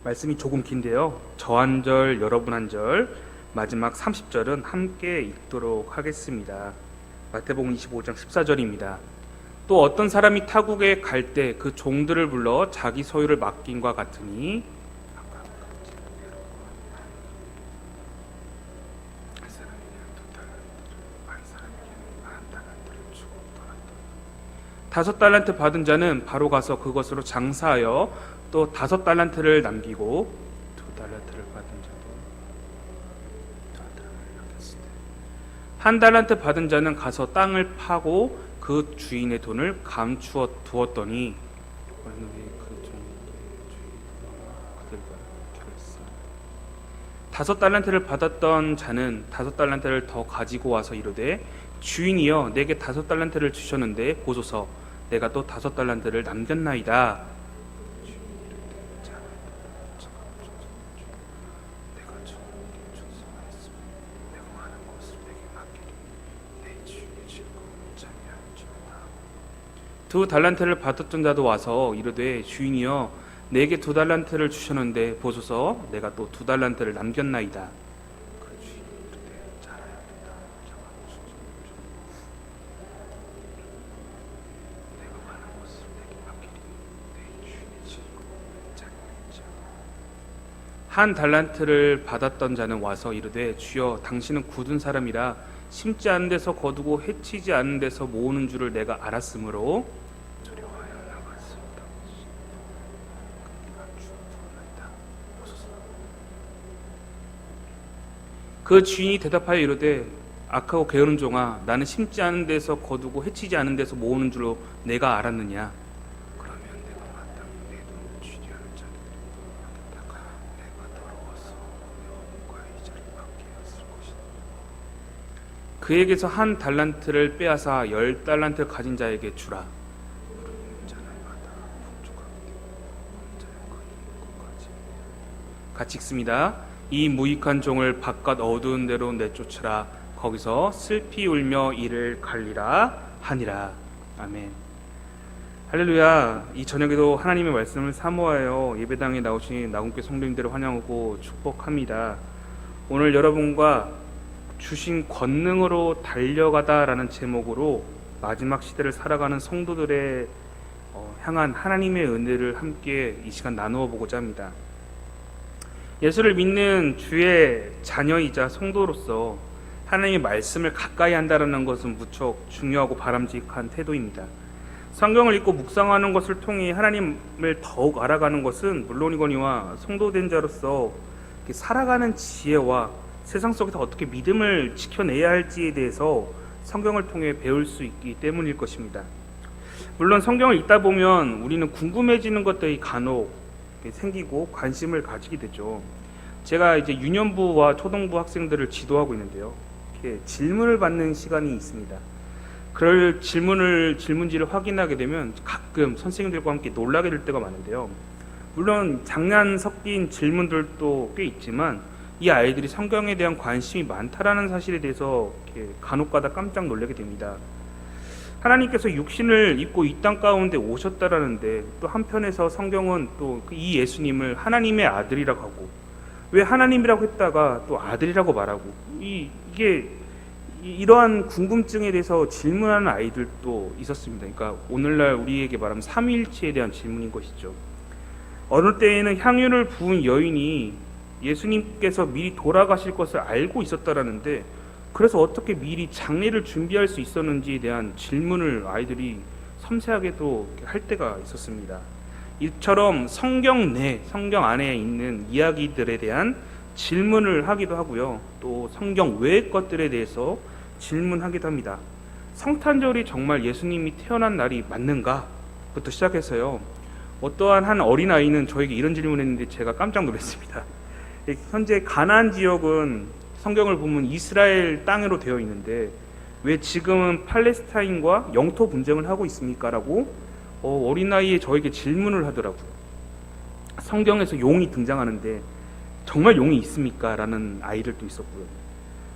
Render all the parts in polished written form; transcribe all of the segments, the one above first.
말씀이 조금 긴데요. 저 한 절, 여러분 한 절, 마지막 30절은 함께 읽도록 하겠습니다. 마태복음 25장 14절입니다. 또 어떤 사람이 타국에 갈 때 그 종들을 불러 자기 소유를 맡김과 같으니 다섯 달란트 받은 자는 바로 가서 그것으로 장사하여 또 다섯 달란트를 남기고 두 달란트를 받은 자도 한 달란트 받은 자는 가서 땅을 파고 그 주인의 돈을 감추어 두었더니 다섯 달란트를 받았던 자는 다섯 달란트를 더 가지고 와서 이르되 주인이여 내게 다섯 달란트를 주셨는데 보소서 내가 또 다섯 달란트를 남겼나이다. 두 달란트를 받았던 자도 와서 이르되 주인이여 내게 두 달란트를 주셨는데 보소서 내가 또 두 달란트를 남겼나이다. 한 달란트를 받았던 자는 와서 이르되 주여 당신은 굳은 사람이라 심지 않은 데서 거두고 해치지 않은 데서 모으는 줄을 내가 알았으므로 그 주인이 대답하여 이르되 악하고 게으른 종아 나는 심지 않은 데서 거두고 해치지 않은 데서 모으는 줄로 내가 알았느냐. 그러면 내가 마땅히 내 돈을 취리하는 자들에다가 내가 더러워서 여호와의 이자를 받게 하였을 것이다. 그에게서 한 달란트를 빼앗아 열 달란트를 가진 자에게 주라. 같이 읽습니다. 이 무익한 종을 바깥 어두운 데로 내쫓으라. 거기서 슬피 울며 이를 갈리라 하니라. 아멘. 할렐루야. 이 저녁에도 하나님의 말씀을 사모하여 예배당에 나오신 나군교 성도님들을 환영하고 축복합니다. 오늘 여러분과 주신 권능으로 달려가다라는 제목으로 마지막 시대를 살아가는 성도들의 향한 하나님의 은혜를 함께 이 시간 나누어 보고자 합니다. 예수를 믿는 주의 자녀이자 성도로서 하나님의 말씀을 가까이 한다는 것은 무척 중요하고 바람직한 태도입니다. 성경을 읽고 묵상하는 것을 통해 하나님을 더욱 알아가는 것은 물론이거니와 성도된 자로서 살아가는 지혜와 세상 속에서 어떻게 믿음을 지켜내야 할지에 대해서 성경을 통해 배울 수 있기 때문일 것입니다. 물론 성경을 읽다 보면 우리는 궁금해지는 것들이 간혹 생기고 관심을 가지게 되죠. 제가 이제 유년부와 초등부 학생들을 지도하고 있는데요. 이렇게 질문을 받는 시간이 있습니다. 그럴 질문지를 확인하게 되면 가끔 선생님들과 함께 놀라게 될 때가 많은데요. 물론 장난 섞인 질문들도 꽤 있지만 이 아이들이 성경에 대한 관심이 많다라는 사실에 대해서 이렇게 간혹가다 깜짝 놀라게 됩니다. 하나님께서 육신을 입고 이 땅 가운데 오셨다라는데 또 한편에서 성경은 또 이 예수님을 하나님의 아들이라고 하고 왜 하나님이라고 했다가 또 아들이라고 말하고 이게 이러한 궁금증에 대해서 질문하는 아이들도 있었습니다. 그러니까 오늘날 우리에게 말하면 삼위일체에 대한 질문인 것이죠. 어느 때에는 향유를 부은 여인이 예수님께서 미리 돌아가실 것을 알고 있었다라는데 그래서 어떻게 미리 장례를 준비할 수 있었는지에 대한 질문을 아이들이 섬세하게도 할 때가 있었습니다. 이처럼 성경 안에 있는 이야기들에 대한 질문을 하기도 하고요. 또 성경 외의 것들에 대해서 질문하기도 합니다. 성탄절이 정말 예수님이 태어난 날이 맞는가? 부터 시작해서요. 어떠한 한 어린아이는 저에게 이런 질문을 했는데 제가 깜짝 놀랐습니다. 현재 가나안 지역은 성경을 보면 이스라엘 땅으로 되어 있는데 왜 지금은 팔레스타인과 영토 분쟁을 하고 있습니까? 라고 어린 나이에 저에게 질문을 하더라고요. 성경에서 용이 등장하는데 정말 용이 있습니까? 라는 아이들도 있었고요.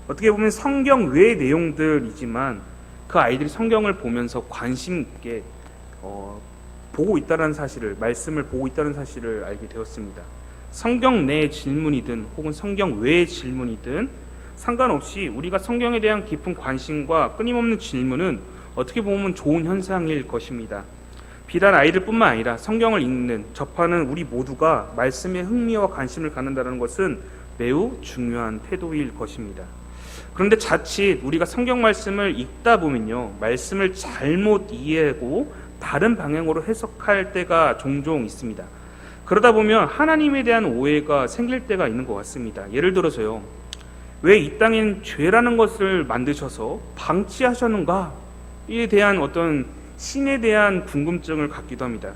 어떻게 보면 성경 외의 내용들이지만 그 아이들이 성경을 보면서 관심 있게 보고 있다는 사실을, 말씀을 보고 있다는 사실을 알게 되었습니다. 성경 내 질문이든 혹은 성경 외의 질문이든 상관없이 우리가 성경에 대한 깊은 관심과 끊임없는 질문은 어떻게 보면 좋은 현상일 것입니다. 비단 아이들뿐만 아니라 성경을 읽는, 접하는 우리 모두가 말씀에 흥미와 관심을 갖는다는 것은 매우 중요한 태도일 것입니다. 그런데 자칫 우리가 성경 말씀을 읽다 보면요, 말씀을 잘못 이해하고 다른 방향으로 해석할 때가 종종 있습니다. 그러다 보면 하나님에 대한 오해가 생길 때가 있는 것 같습니다. 예를 들어서요, 왜 이 땅엔 죄라는 것을 만드셔서 방치하셨는가? 이에 대한 어떤 신에 대한 궁금증을 갖기도 합니다.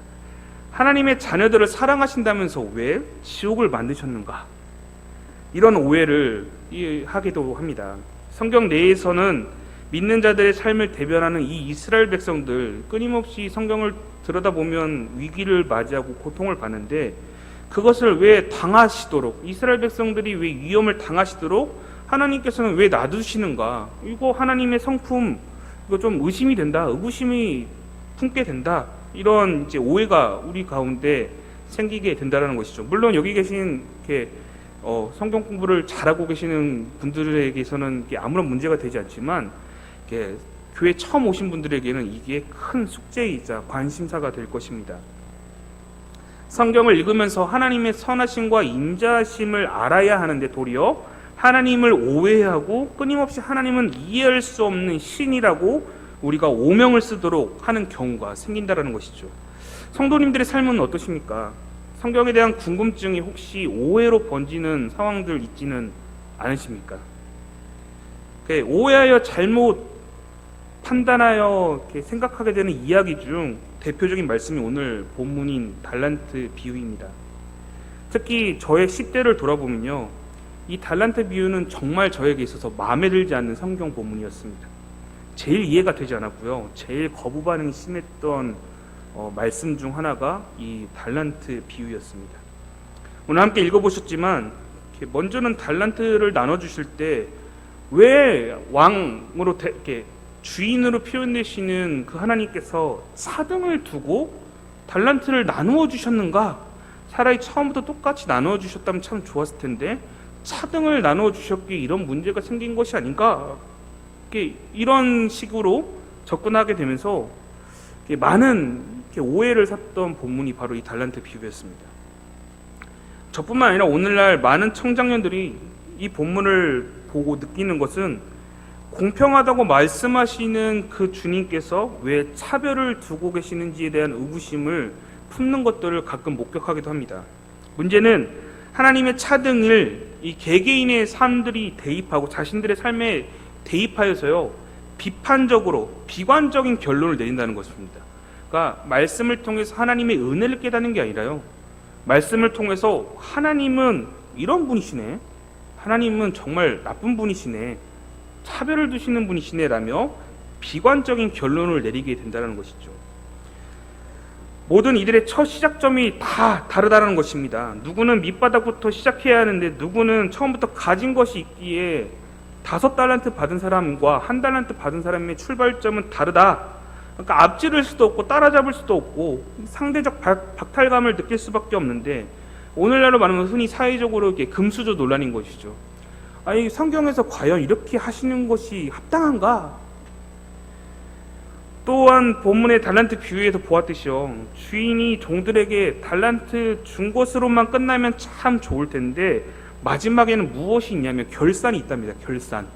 하나님의 자녀들을 사랑하신다면서 왜 지옥을 만드셨는가? 이런 오해를 하기도 합니다. 성경 내에서는 믿는 자들의 삶을 대변하는 이 이스라엘 백성들, 끊임없이 성경을 들여다보면 위기를 맞이하고 고통을 받는데, 그것을 왜 당하시도록, 이스라엘 백성들이 왜 위험을 당하시도록 하나님께서는 왜 놔두시는가? 이거 하나님의 성품, 이거 좀 의심이 된다, 의구심이 품게 된다, 이런 이제 오해가 우리 가운데 생기게 된다는 것이죠. 물론 여기 계신 이렇게 성경 공부를 잘하고 계시는 분들에게서는 아무런 문제가 되지 않지만, 이렇게 교회 처음 오신 분들에게는 이게 큰 숙제이자 관심사가 될 것입니다. 성경을 읽으면서 하나님의 선하심과 인자심을 알아야 하는데 도리어 하나님을 오해하고 끊임없이 하나님은 이해할 수 없는 신이라고 우리가 오명을 쓰도록 하는 경우가 생긴다는 것이죠. 성도님들의 삶은 어떠십니까? 성경에 대한 궁금증이 혹시 오해로 번지는 상황들 있지는 않으십니까? 오해하여 잘못 판단하여 생각하게 되는 이야기 중 대표적인 말씀이 오늘 본문인 달란트 비유입니다. 특히 저의 10대를 돌아보면요, 이 달란트 비유는 정말 저에게 있어서 마음에 들지 않는 성경 본문이었습니다. 제일 이해가 되지 않았고요, 제일 거부 반응이 심했던 말씀 중 하나가 이 달란트 비유였습니다. 오늘 함께 읽어보셨지만, 먼저는 달란트를 나눠주실 때 왜 왕으로 주인으로 표현되시는 그 하나님께서 차등을 두고 달란트를 나누어 주셨는가? 차라리 처음부터 똑같이 나누어 주셨다면 참 좋았을 텐데 차등을 나누어 주셨기에 이런 문제가 생긴 것이 아닌가? 이런 식으로 접근하게 되면서 많은 오해를 샀던 본문이 바로 이 달란트 비유였습니다. 저뿐만 아니라 오늘날 많은 청장년들이 이 본문을 보고 느끼는 것은 공평하다고 말씀하시는 그 주님께서 왜 차별을 두고 계시는지에 대한 의구심을 품는 것들을 가끔 목격하기도 합니다. 문제는 하나님의 차등을 이 개개인의 삶들이 대입하고 자신들의 삶에 대입하여서요, 비판적으로 비관적인 결론을 내린다는 것입니다. 그러니까 말씀을 통해서 하나님의 은혜를 깨닫는 게 아니라요, 말씀을 통해서 하나님은 이런 분이시네, 하나님은 정말 나쁜 분이시네, 차별을 두시는 분이시네라며 비관적인 결론을 내리게 된다는 것이죠. 모든 이들의 첫 시작점이 다 다르다는 것입니다. 누구는 밑바닥부터 시작해야 하는데 누구는 처음부터 가진 것이 있기에 5달란트 받은 사람과 1달란트 받은 사람의 출발점은 다르다. 그러니까 앞지를 수도 없고 따라잡을 수도 없고 상대적 박탈감을 느낄 수밖에 없는데, 오늘날로 말하면 흔히 사회적으로 이렇게 금수저 논란인 것이죠. 아니, 성경에서 과연 이렇게 하시는 것이 합당한가? 또한 본문의 달란트 비유에서 보았듯이요, 주인이 종들에게 달란트 준 것으로만 끝나면 참 좋을 텐데 마지막에는 무엇이 있냐면 결산이 있답니다. 결산.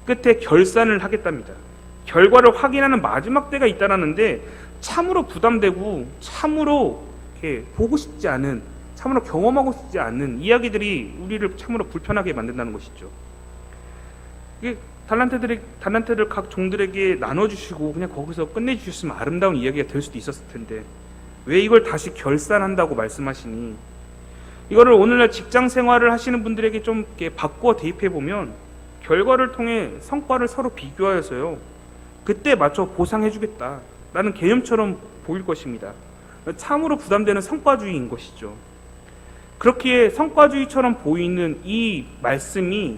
끝에 결산을 하겠답니다. 결과를 확인하는 마지막 때가 있다라는데 참으로 부담되고 참으로 이렇게 보고 싶지 않은, 참으로 경험하고 싶지 않는 이야기들이 우리를 참으로 불편하게 만든다는 것이죠. 달란트를 각 종들에게 나눠주시고 그냥 거기서 끝내주셨으면 아름다운 이야기가 될 수도 있었을 텐데 왜 이걸 다시 결산한다고 말씀하시니, 이거를 오늘날 직장 생활을 하시는 분들에게 좀 이렇게 바꿔 대입해 보면 결과를 통해 성과를 서로 비교하여서요, 그때 맞춰 보상해주겠다라는 개념처럼 보일 것입니다. 참으로 부담되는 성과주의인 것이죠. 그렇기에 성과주의처럼 보이는 이 말씀이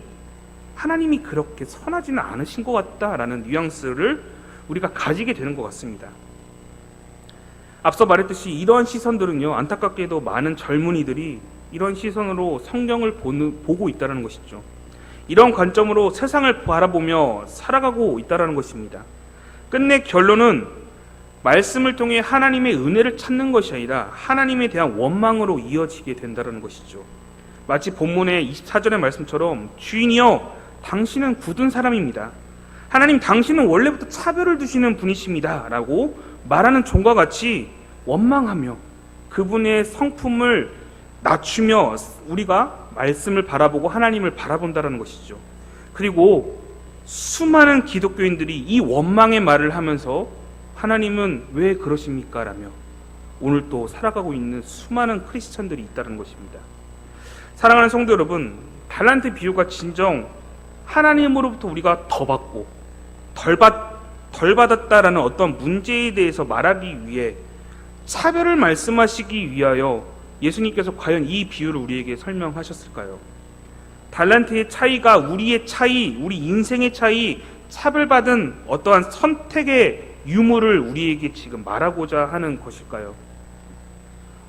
하나님이 그렇게 선하지는 않으신 것 같다라는 뉘앙스를 우리가 가지게 되는 것 같습니다. 앞서 말했듯이 이러한 시선들은요, 안타깝게도 많은 젊은이들이 이런 시선으로 성경을 보고 있다는 것이죠. 이런 관점으로 세상을 바라보며 살아가고 있다는 것입니다. 끝내 결론은 말씀을 통해 하나님의 은혜를 찾는 것이 아니라 하나님에 대한 원망으로 이어지게 된다는 것이죠. 마치 본문의 24절의 말씀처럼 주인이여 당신은 굳은 사람입니다. 하나님 당신은 원래부터 차별을 두시는 분이십니다 라고 말하는 종과 같이 원망하며 그분의 성품을 낮추며 우리가 말씀을 바라보고 하나님을 바라본다는 것이죠. 그리고 수많은 기독교인들이 이 원망의 말을 하면서 하나님은 왜 그러십니까? 라며 오늘 또 살아가고 있는 수많은 크리스천들이 있다는 것입니다. 사랑하는 성도 여러분, 달란트 비유가 진정 하나님으로부터 우리가 더 받고 덜 받았다라는 어떤 문제에 대해서 말하기 위해 차별을 말씀하시기 위하여 예수님께서 과연 이 비유를 우리에게 설명하셨을까요? 달란트의 차이가 우리의 차이, 우리 인생의 차이, 차별받은 어떠한 선택의 유무를 우리에게 지금 말하고자 하는 것일까요?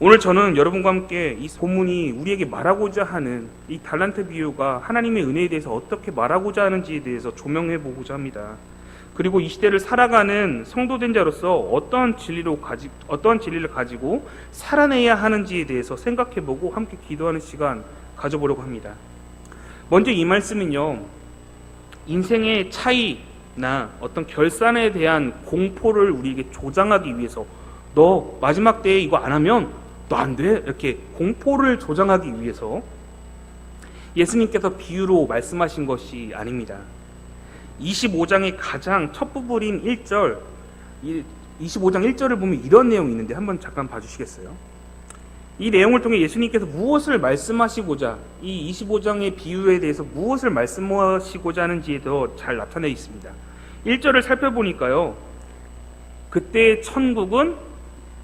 오늘 저는 여러분과 함께 이 본문이 우리에게 말하고자 하는 이 달란트 비유가 하나님의 은혜에 대해서 어떻게 말하고자 하는지에 대해서 조명해 보고자 합니다. 그리고 이 시대를 살아가는 성도된 자로서 어떠한 진리를 가지고 살아내야 하는지에 대해서 생각해 보고 함께 기도하는 시간 가져보려고 합니다. 먼저 이 말씀은요, 인생의 차이나 어떤 결산에 대한 공포를 우리에게 조장하기 위해서 너 마지막 때에 이거 안 하면 너 안 돼? 이렇게 공포를 조장하기 위해서 예수님께서 비유로 말씀하신 것이 아닙니다. 25장의 가장 첫 부분인 1절, 25장 1절을 보면 이런 내용이 있는데 한번 잠깐 봐주시겠어요? 이 내용을 통해 예수님께서 무엇을 말씀하시고자, 이 25장의 비유에 대해서 무엇을 말씀하시고자 하는지에 더 잘 나타내 있습니다. 1절을 살펴보니까요, 그때 천국은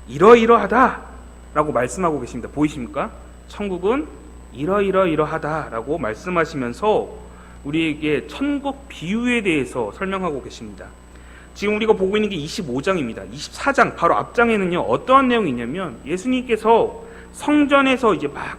이러이러하다 라고 말씀하고 계십니다. 보이십니까? 천국은 이러이러하다 라고 말씀하시면서 우리에게 천국 비유에 대해서 설명하고 계십니다. 지금 우리가 보고 있는 게 25장입니다. 24장 바로 앞장에는요, 어떠한 내용이 있냐면 예수님께서 성전에서 이제 막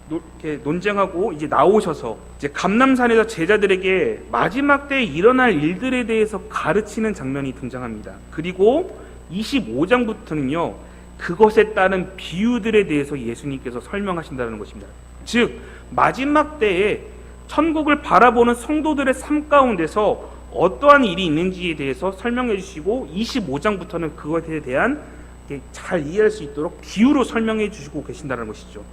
이렇게 논쟁하고 이제 나오셔서 이제 감람산에서 제자들에게 마지막 때에 일어날 일들에 대해서 가르치는 장면이 등장합니다. 그리고 25장부터는요, 그것에 따른 비유들에 대해서 예수님께서 설명하신다는 것입니다. 즉 마지막 때에 천국을 바라보는 성도들의 삶 가운데서 어떠한 일이 있는지에 대해서 설명해 주시고 25장부터는 그것에 대한 잘 이해할 수 있도록 비유로 설명해 주시고 계신다는 것이죠.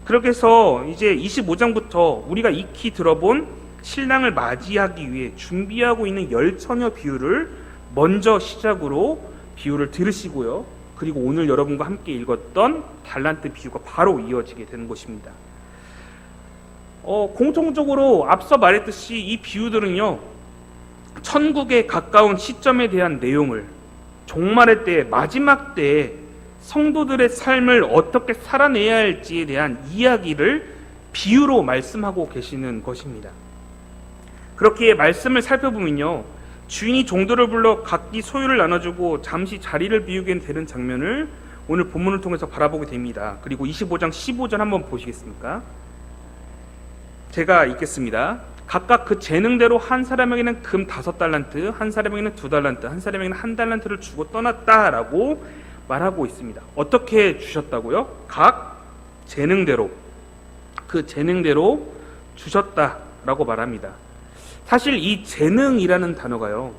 그렇게 해서 이제 25장부터 우리가 익히 들어본 신랑을 맞이하기 위해 준비하고 있는 열처녀 비유를 먼저 시작으로 비유를 들으시고요. 그리고 오늘 여러분과 함께 읽었던 달란트 비유가 바로 이어지게 되는 것입니다. 공통적으로 앞서 말했듯이 이 비유들은요, 천국에 가까운 시점에 대한 내용을, 종말의 때, 마지막 때에 성도들의 삶을 어떻게 살아내야 할지에 대한 이야기를 비유로 말씀하고 계시는 것입니다. 그렇게 말씀을 살펴보면요, 주인이 종들을 불러 각기 소유를 나눠주고 잠시 자리를 비우게 되는 장면을 오늘 본문을 통해서 바라보게 됩니다. 그리고 25장 15절 한번 보시겠습니까? 제가 읽겠습니다. 각각 그 재능대로 한 사람에게는 금 5달란트, 한 사람에게는 2달란트, 한 사람에게는 1달란트를 주고 떠났다라고 말하고 있습니다. 어떻게 주셨다고요? 각 재능대로, 그 재능대로 주셨다라고 말합니다. 사실 이 재능이라는 단어가요,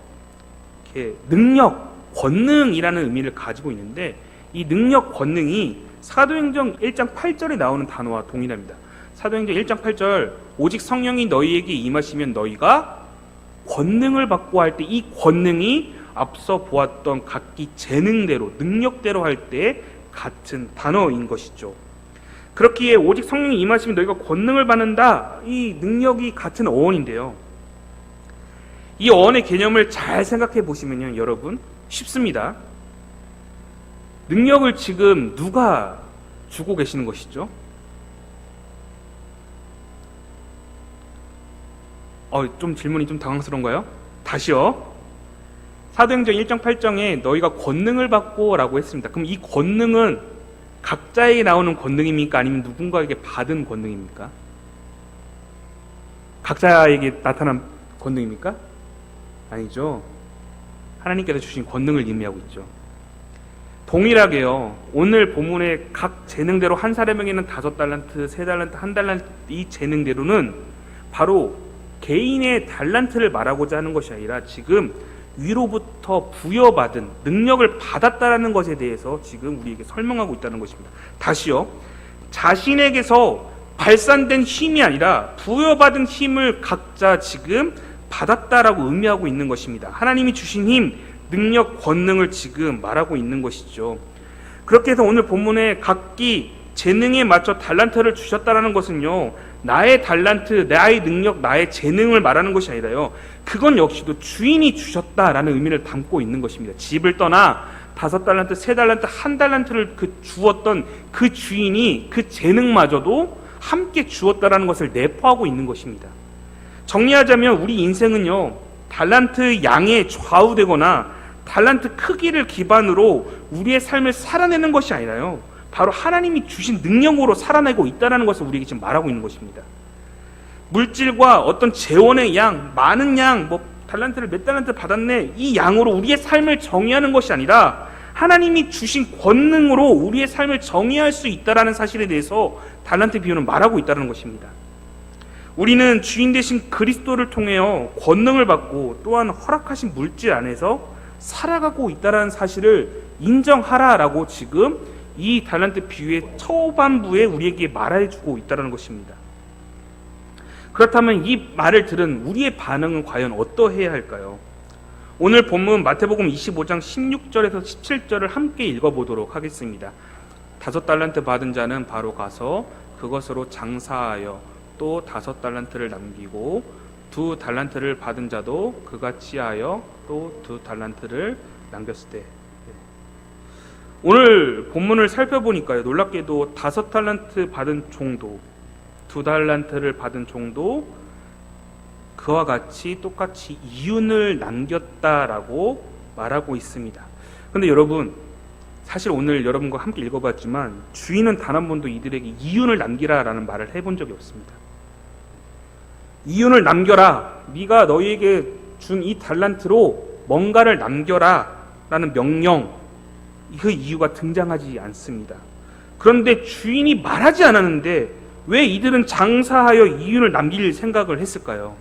이렇게 능력, 권능이라는 의미를 가지고 있는데 이 능력, 권능이 사도행전 1장 8절에 나오는 단어와 동일합니다. 사도행전 1장 8절, 오직 성령이 너희에게 임하시면 너희가 권능을 받고 할 때 이 권능이 앞서 보았던 각기 재능대로, 능력대로 할 때 같은 단어인 것이죠. 그렇기에 오직 성령이 임하시면 너희가 권능을 받는다, 이 능력이 같은 어원인데요, 이 어원의 개념을 잘 생각해 보시면요, 여러분 쉽습니다. 능력을 지금 누가 주고 계시는 것이죠? 좀 질문이 좀 당황스러운가요? 다시요. 사도행전 1장 8장에 너희가 권능을 받고 라고 했습니다. 그럼 이 권능은 각자에게 나오는 권능입니까? 아니면 누군가에게 받은 권능입니까? 각자에게 나타난 권능입니까? 아니죠. 하나님께서 주신 권능을 의미하고 있죠. 동일하게요, 오늘 본문의 각 재능대로 한 사람에게는 5달란트, 3달란트, 1달란트, 이 재능대로는 바로 개인의 달란트를 말하고자 하는 것이 아니라 지금 위로부터 부여받은 능력을 받았다라는 것에 대해서 지금 우리에게 설명하고 있다는 것입니다. 다시요, 자신에게서 발산된 힘이 아니라 부여받은 힘을 각자 지금 받았다라고 의미하고 있는 것입니다. 하나님이 주신 힘, 능력, 권능을 지금 말하고 있는 것이죠. 그렇게 해서 오늘 본문에 각기 재능에 맞춰 달란트를 주셨다라는 것은요, 나의 달란트, 나의 능력, 나의 재능을 말하는 것이 아니라요, 그건 역시도 주인이 주셨다라는 의미를 담고 있는 것입니다. 집을 떠나 5달란트, 3달란트, 1달란트를 주었던 그 주인이 그 재능마저도 함께 주었다라는 것을 내포하고 있는 것입니다. 정리하자면 우리 인생은요, 달란트 양에 좌우되거나 달란트 크기를 기반으로 우리의 삶을 살아내는 것이 아니라요, 바로 하나님이 주신 능력으로 살아내고 있다는 것을 우리에게 지금 말하고 있는 것입니다. 물질과 어떤 재원의 양, 많은 양, 달란트를 몇 달란트 받았네, 이 양으로 우리의 삶을 정의하는 것이 아니라 하나님이 주신 권능으로 우리의 삶을 정의할 수 있다는 사실에 대해서 달란트 비유는 말하고 있다는 것입니다. 우리는 주인 되신 그리스도를 통해 권능을 받고 또한 허락하신 물질 안에서 살아가고 있다는 사실을 인정하라라고 지금 이 달란트 비유의 초반부에 우리에게 말해주고 있다는 것입니다. 그렇다면 이 말을 들은 우리의 반응은 과연 어떠해야 할까요? 오늘 본문 마태복음 25장 16절에서 17절을 함께 읽어보도록 하겠습니다. 5달란트 받은 자는 바로 가서 그것으로 장사하여 또 5달란트를 남기고 2달란트를 받은 자도 그같이 하여 또 2달란트를 남겼을 때, 오늘 본문을 살펴보니까요, 놀랍게도 5달란트 받은 종도, 2달란트를 받은 종도 그와 같이 똑같이 이윤을 남겼다라고 말하고 있습니다. 그런데 여러분, 사실 오늘 여러분과 함께 읽어봤지만 주인은 단 한 번도 이들에게 이윤을 남기라라는 말을 해본 적이 없습니다. 이윤을 남겨라, 네가 너희에게 준 이 달란트로 뭔가를 남겨라 라는 명령, 그 이유가 등장하지 않습니다. 그런데 주인이 말하지 않았는데 왜 이들은 장사하여 이윤을 남길 생각을 했을까요?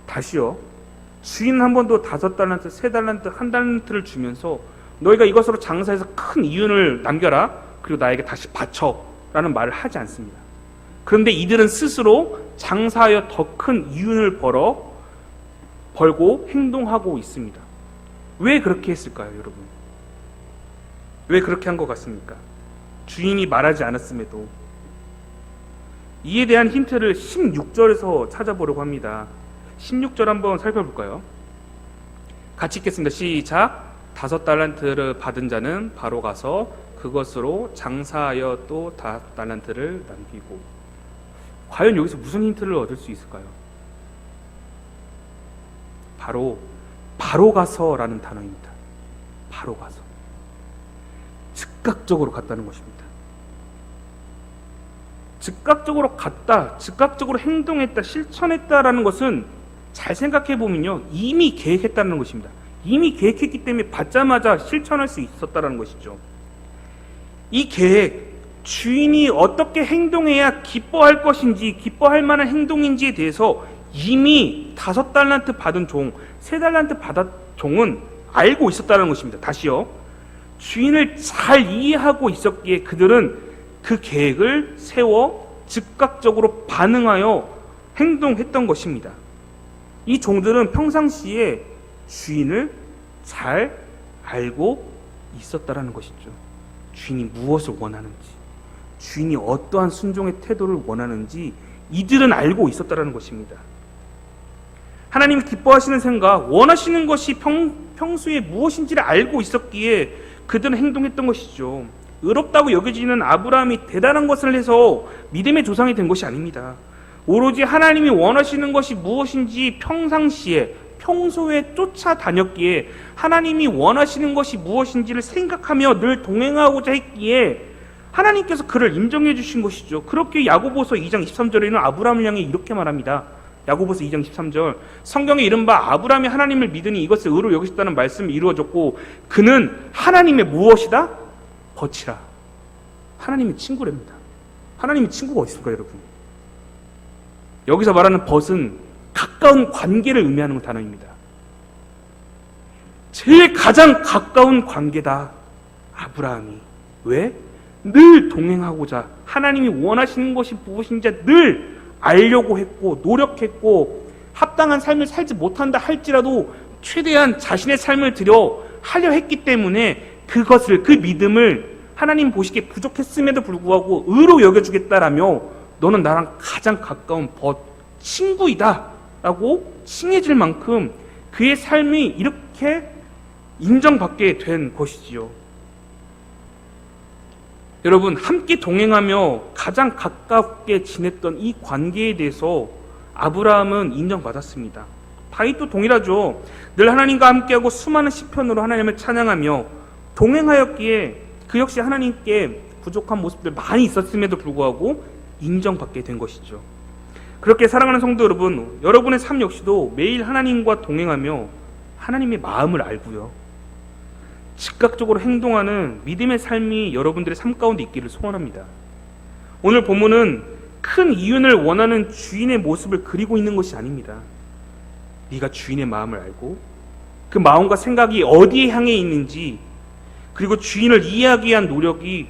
다시요, 주인은 한 번도 5달란트, 3달란트, 1달란트를 주면서 너희가 이것으로 장사해서 큰 이윤을 남겨라, 그리고 나에게 다시 바쳐 라는 말을 하지 않습니다. 그런데 이들은 스스로 장사하여 더 큰 이윤을 벌고 행동하고 있습니다. 왜 그렇게 했을까요, 여러분? 왜 그렇게 한 것 같습니까? 주인이 말하지 않았음에도. 이에 대한 힌트를 16절에서 찾아보려고 합니다. 16절 한번 살펴볼까요? 같이 읽겠습니다. 시작. 5달란트를 받은 자는 바로 가서 그것으로 장사하여 또 5달란트를 남기고. 과연 여기서 무슨 힌트를 얻을 수 있을까요? 바로 가서라는 단어입니다. 바로 가서. 즉각적으로 갔다는 것입니다. 즉각적으로 갔다, 즉각적으로 행동했다, 실천했다라는 것은 잘 생각해 보면요, 이미 계획했다는 것입니다. 이미 계획했기 때문에 받자마자 실천할 수 있었다는 것이죠. 이 계획, 주인이 어떻게 행동해야 기뻐할 것인지, 기뻐할 만한 행동인지에 대해서 이미 5달란트 받은 종, 3달란트 받은 종은 알고 있었다는 것입니다. 다시요, 주인을 잘 이해하고 있었기에 그들은 그 계획을 세워 즉각적으로 반응하여 행동했던 것입니다. 이 종들은 평상시에 주인을 잘 알고 있었다라는 것이죠. 주인이 무엇을 원하는지, 주인이 어떠한 순종의 태도를 원하는지 이들은 알고 있었다라는 것입니다. 하나님이 기뻐하시는 생각, 원하시는 것이 평소에 무엇인지를 알고 있었기에 그들은 행동했던 것이죠. 의롭다고 여겨지는 아브라함이 대단한 것을 해서 믿음의 조상이 된 것이 아닙니다. 오로지 하나님이 원하시는 것이 무엇인지 평상시에 평소에 쫓아다녔기에 하나님이 원하시는 것이 무엇인지를 생각하며 늘 동행하고자 했기에 하나님께서 그를 인정해 주신 것이죠. 그렇게 야고보서 2장 23절에는 아브라함을 향해 이렇게 말합니다. 야고보서 2장 13절, 성경에 이른바 아브라함이 하나님을 믿으니 이것을 의로 여기셨다는 말씀이 이루어졌고 그는 하나님의 무엇이다? 벗이라. 하나님의 친구랍니다. 하나님의 친구가 어디 있습니까, 여러분? 여기서 말하는 벗은 가까운 관계를 의미하는 단어입니다. 제일 가장 가까운 관계다, 아브라함이. 왜? 늘 동행하고자 하나님이 원하시는 것이 무엇인지 늘 알려고 했고 노력했고 합당한 삶을 살지 못한다 할지라도 최대한 자신의 삶을 들여 하려 했기 때문에 그것을, 그 믿음을 하나님 보시기에 부족했음에도 불구하고 의로 여겨주겠다라며 너는 나랑 가장 가까운 벗, 친구이다 라고 칭해질 만큼 그의 삶이 이렇게 인정받게 된 것이지요. 여러분, 함께 동행하며 가장 가깝게 지냈던 이 관계에 대해서 아브라함은 인정받았습니다. 다윗도 동일하죠. 늘 하나님과 함께하고 수많은 시편으로 하나님을 찬양하며 동행하였기에 그 역시 하나님께 부족한 모습들 많이 있었음에도 불구하고 인정받게 된 것이죠. 그렇게 사랑하는 성도 여러분, 여러분의 삶 역시도 매일 하나님과 동행하며 하나님의 마음을 알고요, 즉각적으로 행동하는 믿음의 삶이 여러분들의 삶 가운데 있기를 소원합니다. 오늘 본문은 큰 이윤을 원하는 주인의 모습을 그리고 있는 것이 아닙니다. 네가 주인의 마음을 알고 그 마음과 생각이 어디에 향해 있는지, 그리고 주인을 이해하기 위한 노력이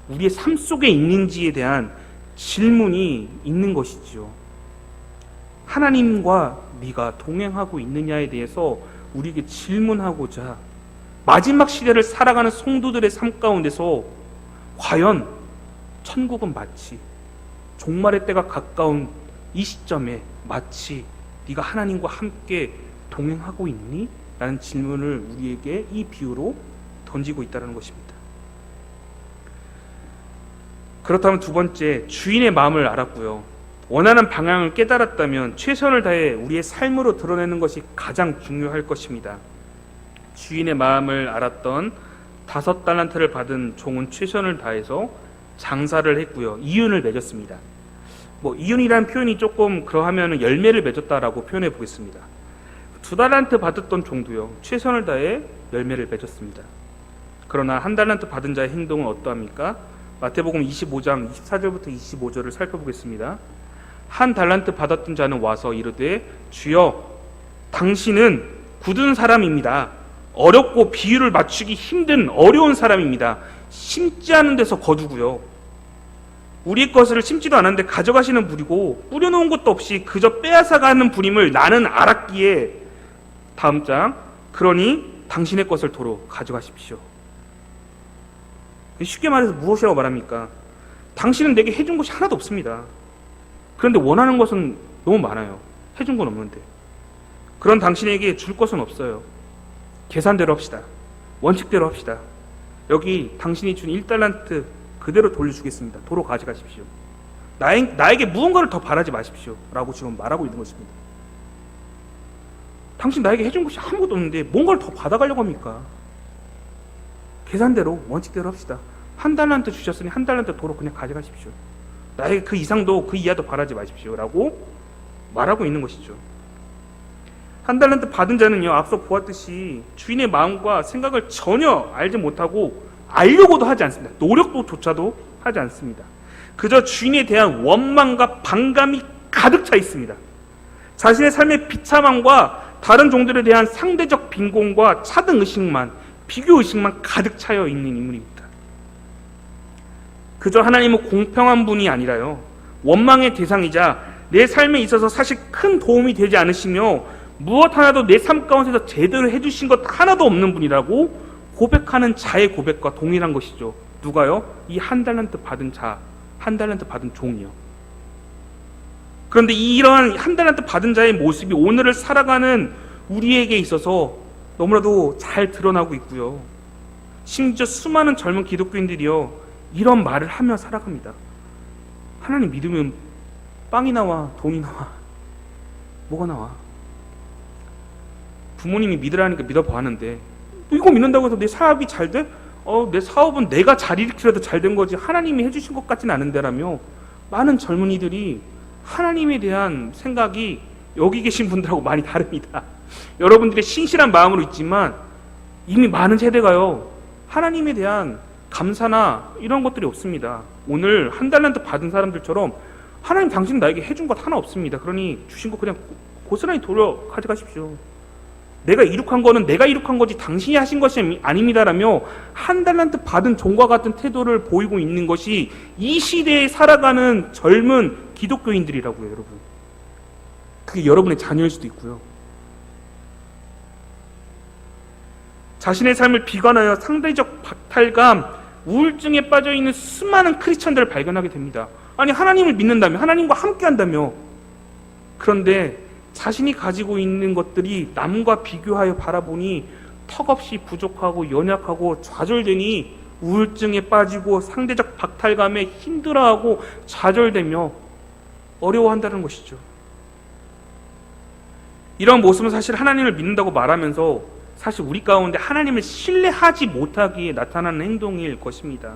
우리의 삶 속에 있는지에 대한 질문이 있는 것이죠. 하나님과 네가 동행하고 있느냐에 대해서 우리에게 질문하고자 마지막 시대를 살아가는 성도들의 삶 가운데서 과연 천국은 마치 종말의 때가 가까운 이 시점에 마치 네가 하나님과 함께 동행하고 있니? 라는 질문을 우리에게 이 비유로 던지고 있다는 것입니다. 그렇다면 두 번째, 주인의 마음을 알았고요, 원하는 방향을 깨달았다면 최선을 다해 우리의 삶으로 드러내는 것이 가장 중요할 것입니다. 주인의 마음을 알았던 5달란트를 받은 종은 최선을 다해서 장사를 했고요, 이윤을 맺었습니다. 이윤이라는 표현이 조금 그러하면 열매를 맺었다라고 표현해 보겠습니다. 2달란트 받았던 종도요, 최선을 다해 열매를 맺었습니다. 그러나 1달란트 받은 자의 행동은 어떠합니까? 마태복음 25장 24절부터 25절을 살펴보겠습니다. 1달란트 받았던 자는 와서 이르되 주여, 당신은 굳은 사람입니다. 어렵고 비율을 맞추기 힘든 어려운 사람입니다. 심지 않은 데서 거두고요, 우리의 것을 심지도 않았는데 가져가시는 분이고 뿌려놓은 것도 없이 그저 빼앗아가는 분임을 나는 알았기에, 다음 장, 그러니 당신의 것을 도로 가져가십시오. 쉽게 말해서 무엇이라고 말합니까? 당신은 내게 해준 것이 하나도 없습니다. 그런데 원하는 것은 너무 많아요. 해준 건 없는데. 그런 당신에게 줄 것은 없어요. 계산대로 합시다. 원칙대로 합시다. 여기 당신이 준 1달란트 그대로 돌려주겠습니다. 도로 가져가십시오. 나에게 무언가를 더 바라지 마십시오 라고 지금 말하고 있는 것입니다. 당신 나에게 해준 것이 아무것도 없는데 뭔가를 더 받아가려고 합니까? 계산대로 원칙대로 합시다. 1달란트 주셨으니 1달란트 도로 그냥 가져가십시오. 나에게 그 이상도 그 이하도 바라지 마십시오 라고 말하고 있는 것이죠. 1달란트 받은 자는요, 앞서 보았듯이 주인의 마음과 생각을 전혀 알지 못하고 알려고도 하지 않습니다. 노력조차도 하지 않습니다. 그저 주인에 대한 원망과 반감이 가득 차 있습니다. 자신의 삶의 비참함과 다른 종들에 대한 상대적 빈곤과 차등 의식만, 비교 의식만 가득 차여 있는 인물입니다. 그저 하나님은 공평한 분이 아니라요, 원망의 대상이자 내 삶에 있어서 사실 큰 도움이 되지 않으시며 무엇 하나도 내 삶 가운데서 제대로 해주신 것 하나도 없는 분이라고 고백하는 자의 고백과 동일한 것이죠. 누가요? 이 1달란트 받은 자, 1달란트 받은 종이요. 그런데 이러한 1달란트 받은 자의 모습이 오늘을 살아가는 우리에게 있어서 너무나도 잘 드러나고 있고요, 심지어 수많은 젊은 기독교인들이요, 이런 말을 하며 살아갑니다. 하나님 믿으면 빵이 나와, 돈이 나와, 뭐가 나와? 부모님이 믿으라니까 믿어보았는데 이거 믿는다고 해서 내 사업이 잘 돼? 내 사업은 내가 잘 일으키려도 잘 된 거지 하나님이 해주신 것 같진 않은데라며 많은 젊은이들이 하나님에 대한 생각이 여기 계신 분들하고 많이 다릅니다. 여러분들의 신실한 마음으로 있지만 이미 많은 세대가요 하나님에 대한 감사나 이런 것들이 없습니다. 오늘 한 달란트 받은 사람들처럼 하나님 당신 나에게 해준 것 하나 없습니다. 그러니 주신 거 그냥 고스란히 돌려 가져가십시오. 내가 이룩한 거는 내가 이룩한 거지 당신이 하신 것이 아닙니다라며 한 달란트 받은 종과 같은 태도를 보이고 있는 것이 이 시대에 살아가는 젊은 기독교인들이라고요, 여러분. 그게 여러분의 자녀일 수도 있고요. 자신의 삶을 비관하여 상대적 박탈감, 우울증에 빠져있는 수많은 크리스천들을 발견하게 됩니다. 아니 하나님을 믿는다며 하나님과 함께 한다며 그런데 자신이 가지고 있는 것들이 남과 비교하여 바라보니 턱없이 부족하고 연약하고 좌절되니 우울증에 빠지고 상대적 박탈감에 힘들어하고 좌절되며 어려워한다는 것이죠. 이런 모습은 사실 하나님을 믿는다고 말하면서 사실 우리 가운데 하나님을 신뢰하지 못하기에 나타나는 행동일 것입니다.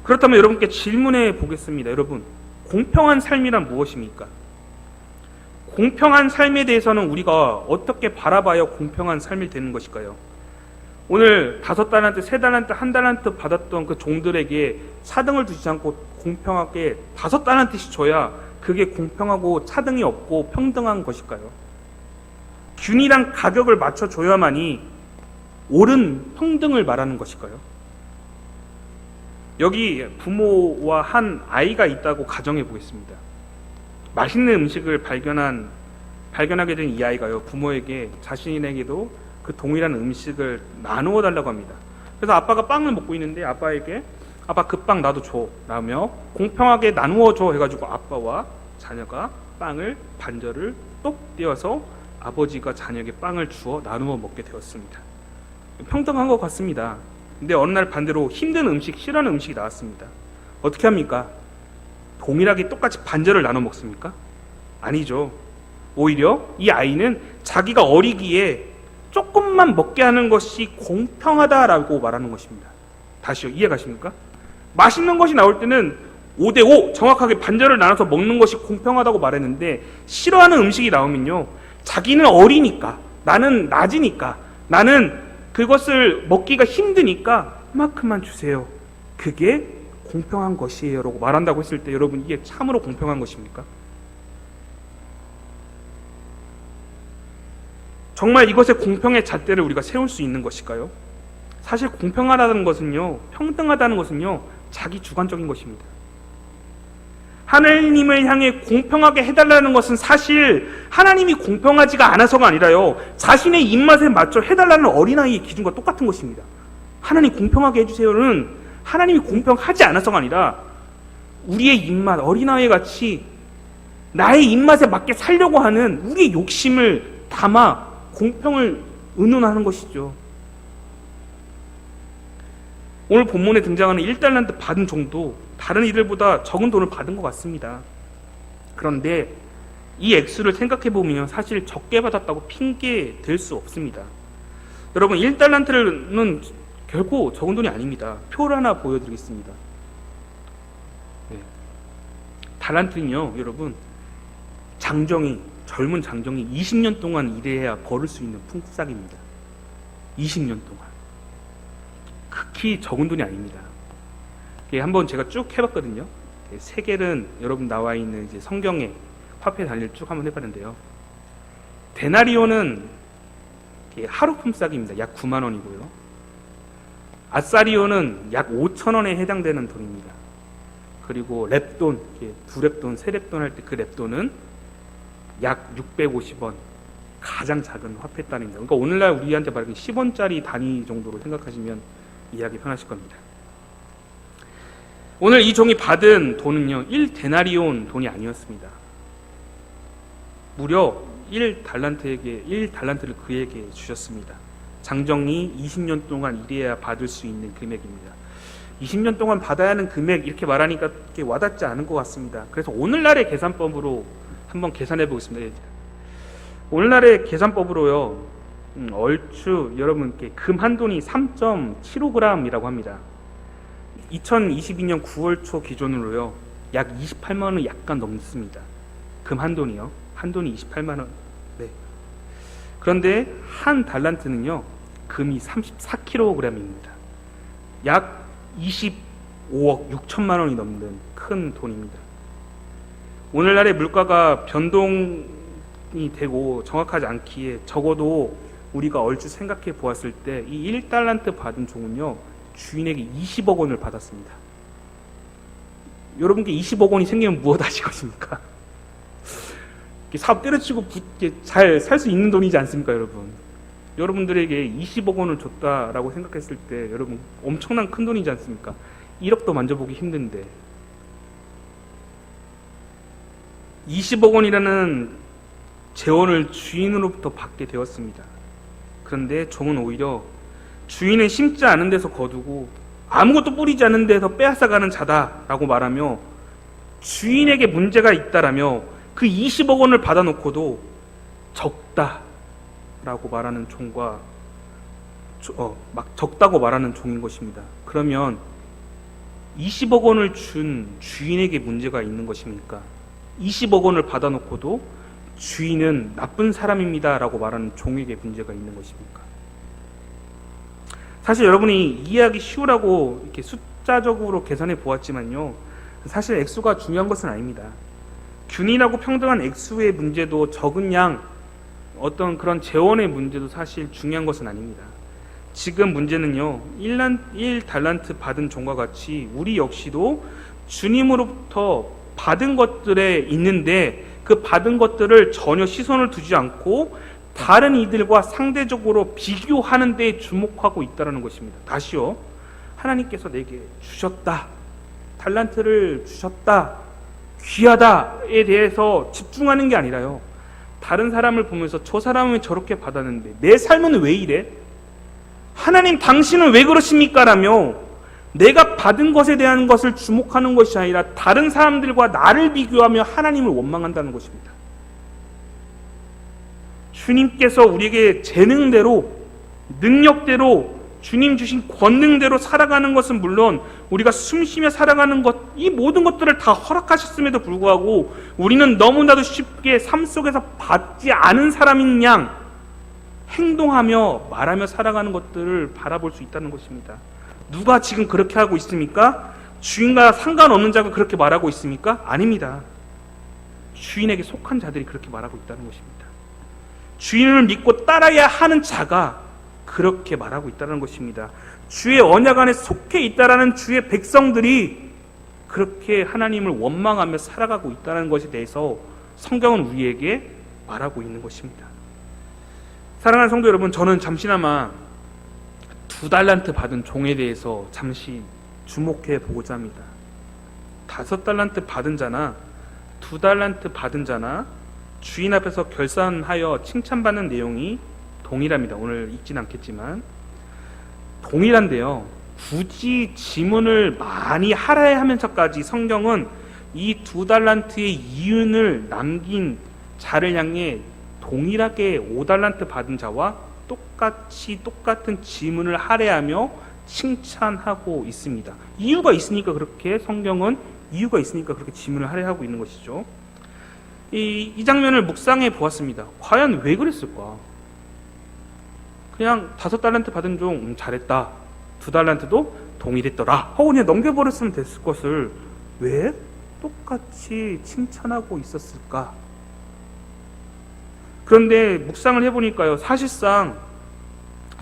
그렇다면 여러분께 질문해 보겠습니다. 여러분, 공평한 삶이란 무엇입니까? 공평한 삶에 대해서는 우리가 어떻게 바라봐야 공평한 삶이 되는 것일까요? 오늘 5달란트, 3달란트, 1달란트 받았던 그 종들에게 차등을 두지 않고 공평하게 5달란트씩 줘야 그게 공평하고 차등이 없고 평등한 것일까요? 균이랑 가격을 맞춰줘야만이 옳은 평등을 말하는 것일까요? 여기 부모와 한 아이가 있다고 가정해 보겠습니다. 맛있는 음식을 발견하게 된 이 아이가요, 부모에게 자신에게도 그 동일한 음식을 나누어 달라고 합니다. 그래서 아빠가 빵을 먹고 있는데 아빠에게 아빠 그 빵 나도 줘 라며 공평하게 나누어 줘 해가지고 아빠와 자녀가 빵을 반절을 똑 떼어서 아버지가 자녀에게 빵을 주어 나누어 먹게 되었습니다. 평등한 것 같습니다. 근데 어느 날 반대로 힘든 음식, 싫어하는 음식이 나왔습니다. 어떻게 합니까? 동일하게 똑같이 반절을 나눠 먹습니까? 아니죠. 오히려 이 아이는 자기가 어리기에 조금만 먹게 하는 것이 공평하다라고 말하는 것입니다. 다시요, 이해가십니까? 맛있는 것이 나올 때는 5대5 정확하게 반절을 나눠서 먹는 것이 공평하다고 말했는데 싫어하는 음식이 나오면요, 자기는 어리니까, 나는 낮으니까, 나는 그것을 먹기가 힘드니까 그만큼만 주세요. 그게 공평한 것이에요 라고 말한다고 했을 때 여러분, 이게 참으로 공평한 것입니까? 정말 이것의 공평의 잣대를 우리가 세울 수 있는 것일까요? 사실 공평하다는 것은요, 평등하다는 것은요, 자기 주관적인 것입니다. 하나님을 향해 공평하게 해달라는 것은 사실 하나님이 공평하지가 않아서가 아니라요, 자신의 입맛에 맞춰 해달라는 어린아이의 기준과 똑같은 것입니다. 하나님 공평하게 해주세요는 하나님이 공평하지 않아서가 아니라 우리의 입맛, 어린아이 같이 나의 입맛에 맞게 살려고 하는 우리의 욕심을 담아 공평을 의논하는 것이죠. 오늘 본문에 등장하는 1달란트 받은 종도 다른 이들보다 적은 돈을 받은 것 같습니다. 그런데 이 액수를 생각해 보면 사실 적게 받았다고 핑계 댈 수 없습니다. 여러분, 1달란트는 결코 적은 돈이 아닙니다. 표를 하나 보여드리겠습니다. 네. 달란트는요, 여러분, 젊은 장정이 20년 동안 일해야 벌을 수 있는 품삯입니다. 20년 동안. 극히 적은 돈이 아닙니다. 한번 제가 쭉 해봤거든요. 세겔은 여러분 나와 있는 이제 성경에 화폐 단위를 쭉 한번 해봤는데요. 데나리온은 하루 품삯입니다. 약 9만 원이고요. 아사리온은 약 5천 원에 해당되는 돈입니다. 그리고 랩돈, 2랩돈, 3랩돈 할 때 그 랩돈은 약 650원, 가장 작은 화폐 단위입니다. 그러니까 오늘날 우리한테 말하기 10원짜리 단위 정도로 생각하시면 이해하기 편하실 겁니다. 오늘 이 종이 받은 돈은요, 1데나리온 돈이 아니었습니다. 무려 1달란트를 그에게 주셨습니다. 장정이 20년 동안 일해야 받을 수 있는 금액입니다. 20년 동안 받아야 하는 금액, 이렇게 말하니까 와닿지 않은 것 같습니다. 그래서 오늘날의 계산법으로 한번 계산해 보겠습니다. 오늘날의 계산법으로요, 얼추 여러분께 금 한 돈이 3.75g이라고 합니다. 2022년 9월 초 기준으로요, 약 28만 원이 약간 넘습니다. 금 한 돈이요. 한 돈이 28만 원. 네. 그런데 한 달란트는요, 금이 34kg입니다. 약 25억 6천만 원이 넘는 큰 돈입니다. 오늘날의 물가가 변동이 되고 정확하지 않기에 적어도 우리가 얼추 생각해 보았을 때 이 1달란트 받은 종은요, 주인에게 20억 원을 받았습니다. 여러분께 20억 원이 생기면 무엇 하실 것입니까? 사업 때려치고 잘 살 수 있는 돈이지 않습니까, 여러분? 여러분들에게 20억 원을 줬다라고 생각했을 때 여러분 엄청난 큰 돈이지 않습니까? 1억도 만져보기 힘든데 20억 원이라는 재원을 주인으로부터 받게 되었습니다. 그런데 종은 오히려 주인은 심지 않은 데서 거두고 아무것도 뿌리지 않은 데서 빼앗아가는 자다라고 말하며 주인에게 문제가 있다라며 그 20억 원을 받아놓고도 적다라고 말하는 종과 막 적다고 말하는 종인 것입니다. 그러면 20억 원을 준 주인에게 문제가 있는 것입니까? 20억 원을 받아놓고도 주인은 나쁜 사람입니다 라고 말하는 종에게 문제가 있는 것입니까? 사실 여러분이 이해하기 쉬우라고 이렇게 숫자적으로 계산해 보았지만요, 사실 액수가 중요한 것은 아닙니다. 균일하고 평등한 액수의 문제도 적은 양 어떤 그런 재원의 문제도 사실 중요한 것은 아닙니다. 지금 문제는요, 1달란트 받은 종과 같이 우리 역시도 주님으로부터 받은 것들에 있는데 그 받은 것들을 전혀 시선을 두지 않고 다른 이들과 상대적으로 비교하는 데 주목하고 있다는 것입니다. 다시요, 하나님께서 내게 주셨다, 달란트를 주셨다, 귀하다에 대해서 집중하는 게 아니라요, 다른 사람을 보면서 저 사람은 왜 저렇게 받았는데 내 삶은 왜 이래? 하나님 당신은 왜 그러십니까? 라며 내가 받은 것에 대한 것을 주목하는 것이 아니라 다른 사람들과 나를 비교하며 하나님을 원망한다는 것입니다. 주님께서 우리에게 재능대로, 능력대로, 주님 주신 권능대로 살아가는 것은 물론 우리가 숨쉬며 살아가는 것, 이 모든 것들을 다 허락하셨음에도 불구하고 우리는 너무나도 쉽게 삶 속에서 받지 않은 사람인 양 행동하며 말하며 살아가는 것들을 바라볼 수 있다는 것입니다. 누가 지금 그렇게 하고 있습니까? 주인과 상관없는 자가 그렇게 말하고 있습니까? 아닙니다. 주인에게 속한 자들이 그렇게 말하고 있다는 것입니다. 주인을 믿고 따라야 하는 자가 그렇게 말하고 있다는 것입니다. 주의 언약 안에 속해 있다라는 주의 백성들이 그렇게 하나님을 원망하며 살아가고 있다는 것에 대해서 성경은 우리에게 말하고 있는 것입니다. 사랑하는 성도 여러분, 저는 잠시나마 2달란트 받은 종에 대해서 잠시 주목해 보고자 합니다. 5달란트 받은 자나 2달란트 받은 자나 주인 앞에서 결산하여 칭찬받는 내용이 동일합니다. 오늘 읽진 않겠지만 동일한데요, 굳이 지문을 많이 하라야 하면서까지 성경은 이 2달란트의 이윤을 남긴 자를 향해 동일하게 5달란트 받은 자와 똑같은 지문을 할애하며 칭찬하고 있습니다. 이유가 있으니까 그렇게 성경은 이유가 있으니까 그렇게 지문을 할애하고 있는 것이죠. 이 장면을 묵상해 보았습니다. 과연 왜 그랬을까? 그냥 5달란트 받은 종 잘했다, 2달란트도 동일했더라 하고 그냥 넘겨버렸으면 됐을 것을 왜 똑같이 칭찬하고 있었을까? 그런데 묵상을 해보니까요, 사실상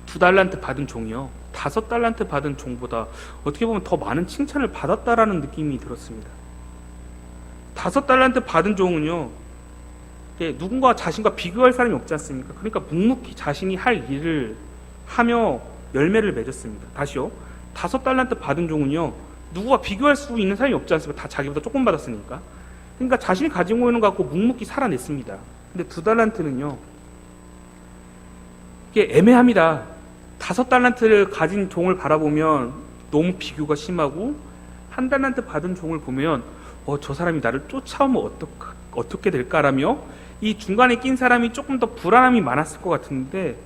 2달란트 받은 종이요, 5달란트 받은 종보다 어떻게 보면 더 많은 칭찬을 받았다라는 느낌이 들었습니다. 5달란트 받은 종은요, 누군가 자신과 비교할 사람이 없지 않습니까? 그러니까 묵묵히 자신이 할 일을 하며 열매를 맺었습니다. 다시요, 5달란트 받은 종은요, 누구와 비교할 수 있는 사람이 없지 않습니까? 다 자기보다 조금 받았으니까. 그러니까 자신이 가지고 있는 것 갖고 묵묵히 살아냈습니다. 근데 2달란트는요, 이게 애매합니다. 5달란트를 가진 종을 바라보면 너무 비교가 심하고 1달란트 받은 종을 보면 저 사람이 나를 쫓아오면 어떻게 될까라며 이 중간에 낀 사람이 조금 더 불안함이 많았을 것 같은데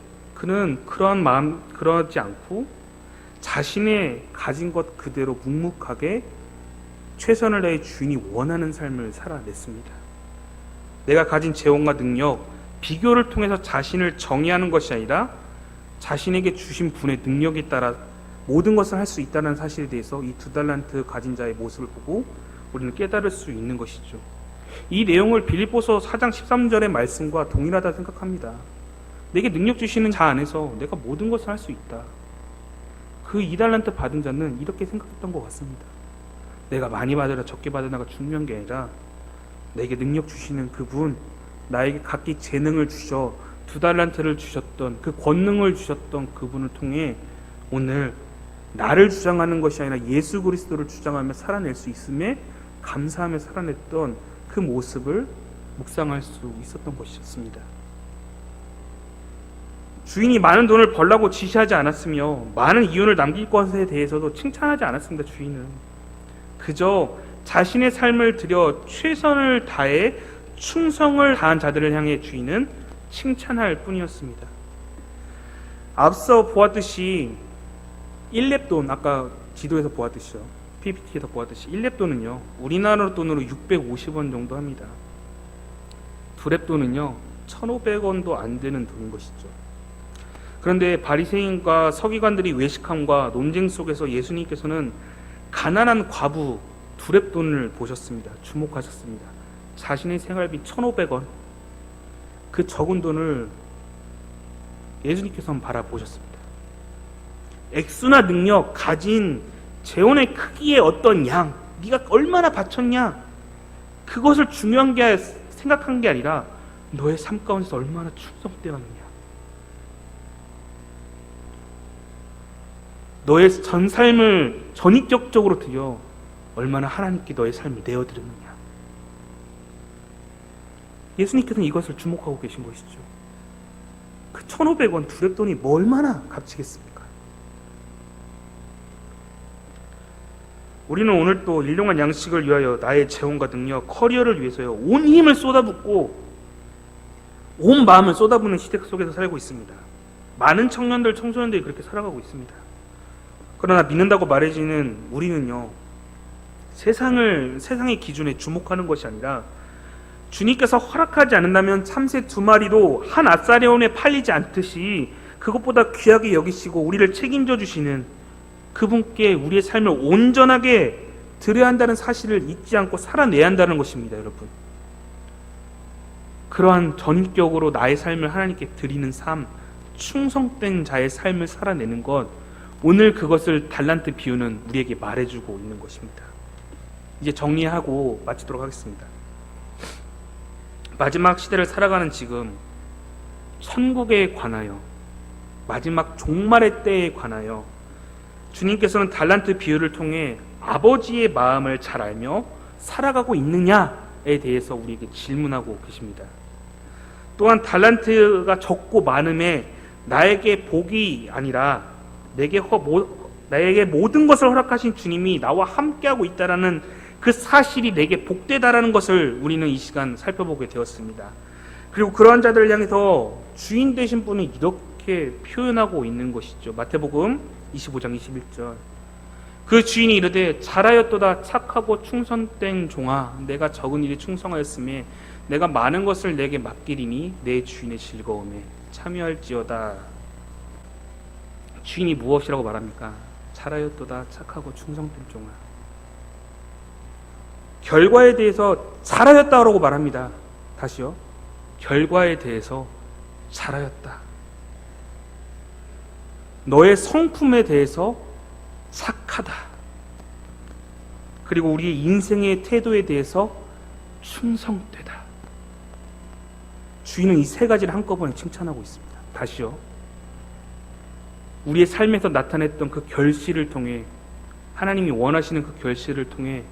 그는 그러한 마음 그러지 않고 자신의 가진 것 그대로 묵묵하게 최선을 다해 주인이 원하는 삶을 살아냈습니다. 내가 가진 재원과 능력, 비교를 통해서 자신을 정의하는 것이 아니라 자신에게 주신 분의 능력에 따라 모든 것을 할 수 있다는 사실에 대해서 이 2달란트 가진 자의 모습을 보고 우리는 깨달을 수 있는 것이죠. 이 내용을 빌립보서 4장 13절의 말씀과 동일하다 생각합니다. 내게 능력 주시는 자 안에서 내가 모든 것을 할 수 있다. 그 2달란트 받은 자는 이렇게 생각했던 것 같습니다. 내가 많이 받으라 적게 받으라가 중요한 게 아니라 내게 능력 주시는 그분, 나에게 각기 재능을 주셔 2달란트를 주셨던 그 권능을 주셨던 그분을 통해 오늘 나를 주장하는 것이 아니라 예수 그리스도를 주장하며 살아낼 수 있음에 감사하며 살아냈던 그 모습을 묵상할 수 있었던 것이었습니다. 주인이 많은 돈을 벌라고 지시하지 않았으며 많은 이윤을 남길 것에 대해서도 칭찬하지 않았습니다. 주인은 그저 자신의 삶을 들여 최선을 다해 충성을 다한 자들을 향해 주인은 칭찬할 뿐이었습니다. 앞서 보았듯이 1렙돈, 아까 지도에서 보았듯이요, PPT에서 보았듯이 1렙돈은요 우리나라 돈으로 650원 정도 합니다. 2렙돈은요 1,500원도 안 되는 돈인 것이죠. 그런데 바리새인과 서기관들이 외식함과 논쟁 속에서 예수님께서는 가난한 과부 2렙돈을 보셨습니다. 주목하셨습니다. 자신의 생활비 1,500원, 그 적은 돈을 예수님께서는 바라보셨습니다. 액수나 능력, 가진 재원의 크기의 어떤 양, 네가 얼마나 바쳤냐, 그것을 중요한 게 생각한 게 아니라 너의 삶 가운데서 얼마나 충성되었느냐, 너의 전 삶을 전인격적으로 드려 얼마나 하나님께 너의 삶을 내어드렸느냐. 예수님께서는 이것을 주목하고 계신 것이죠. 그 1,500원 2렙돈이 뭐 얼마나 값지겠습니까? 우리는 오늘 또 일용할 양식을 위하여 나의 재원과 능력, 커리어를 위해서요 온 힘을 쏟아붓고 온 마음을 쏟아붓는 시대 속에서 살고 있습니다. 많은 청년들, 청소년들이 그렇게 살아가고 있습니다. 그러나 믿는다고 말해지는 우리는요 세상의 기준에 주목하는 것이 아니라 주님께서 허락하지 않는다면 참새 2마리도 한 아사레온에 팔리지 않듯이 그것보다 귀하게 여기시고 우리를 책임져 주시는 그분께 우리의 삶을 온전하게 드려야 한다는 사실을 잊지 않고 살아내야 한다는 것입니다. 여러분, 그러한 전적으로 나의 삶을 하나님께 드리는 삶, 충성된 자의 삶을 살아내는 것, 오늘 그것을 달란트 비유는 우리에게 말해주고 있는 것입니다. 이제 정리하고 마치도록 하겠습니다. 마지막 시대를 살아가는 지금 천국에 관하여, 마지막 종말의 때에 관하여 주님께서는 달란트 비유를 통해 아버지의 마음을 잘 알며 살아가고 있느냐에 대해서 우리에게 질문하고 계십니다. 또한 달란트가 적고 많음에 나에게 복이 아니라 나에게 모든 것을 허락하신 주님이 나와 함께하고 있다라는 그 사실이 내게 복되다라는 것을 우리는 이 시간 살펴보게 되었습니다. 그리고 그러한 자들을 향해서 주인 되신 분은 이렇게 표현하고 있는 것이죠. 마태복음 25장 21절. 그 주인이 이르되 잘하였도다 착하고 충성된 종아, 내가 적은 일에 충성하였음에 내가 많은 것을 내게 맡기리니 내 주인의 즐거움에 참여할지어다. 주인이 무엇이라고 말합니까? 잘하였도다 착하고 충성된 종아. 결과에 대해서 잘하였다라고 말합니다. 다시요. 결과에 대해서 잘하였다. 너의 성품에 대해서 착하다. 그리고 우리의 인생의 태도에 대해서 충성되다. 주인은 이 세 가지를 한꺼번에 칭찬하고 있습니다. 다시요. 우리의 삶에서 나타냈던 그 결실을 통해, 하나님이 원하시는 그 결실을 통해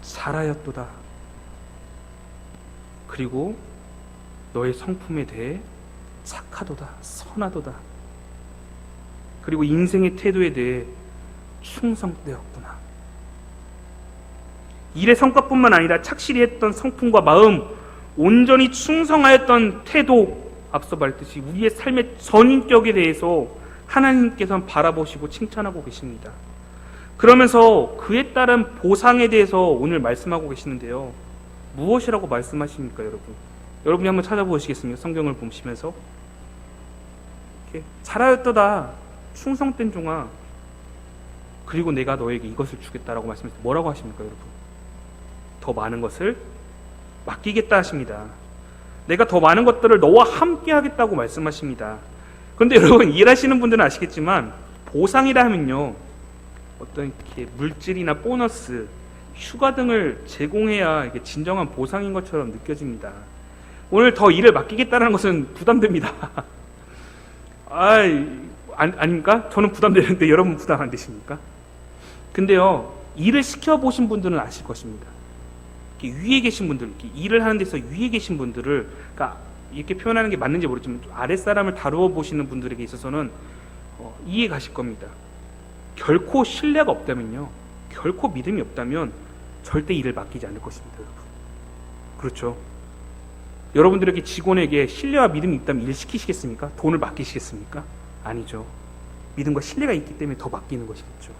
잘하였도다. 그리고 너의 성품에 대해 착하도다, 선하도다. 그리고 인생의 태도에 대해 충성되었구나. 일의 성과뿐만 아니라 착실히 했던 성품과 마음, 온전히 충성하였던 태도, 앞서 말했듯이 우리의 삶의 전인격에 대해서 하나님께서는 바라보시고 칭찬하고 계십니다. 그러면서 그에 따른 보상에 대해서 오늘 말씀하고 계시는데요. 무엇이라고 말씀하십니까, 여러분? 여러분이 한번 찾아보시겠습니까? 성경을 보시면서. 잘하였도다, 충성된 종아, 그리고 내가 너에게 이것을 주겠다라고 말씀하셨을 때 뭐라고 하십니까, 여러분? 더 많은 것을 맡기겠다 하십니다. 내가 더 많은 것들을 너와 함께 하겠다고 말씀하십니다. 그런데 여러분, 일하시는 분들은 아시겠지만 보상이라 하면요, 어떤 이렇게 물질이나 보너스, 휴가 등을 제공해야 이게 진정한 보상인 것처럼 느껴집니다. 오늘 더 일을 맡기겠다는 것은 부담됩니다. 아닙니까? 저는 부담되는데 여러분 부담 안 되십니까? 근데요, 일을 시켜보신 분들은 아실 것입니다. 이렇게 위에 계신 분들, 이렇게 일을 하는 데서 위에 계신 분들을, 그러니까 이렇게 표현하는 게 맞는지 모르지만 아랫사람을 다루어 보시는 분들에게 있어서는 이해 가실 겁니다. 결코 신뢰가 없다면요, 결코 믿음이 없다면 절대 일을 맡기지 않을 것입니다, 여러분. 그렇죠? 여러분들에게 직원에게 신뢰와 믿음이 있다면 일 시키시겠습니까? 돈을 맡기시겠습니까? 아니죠. 믿음과 신뢰가 있기 때문에 더 맡기는 것이겠죠.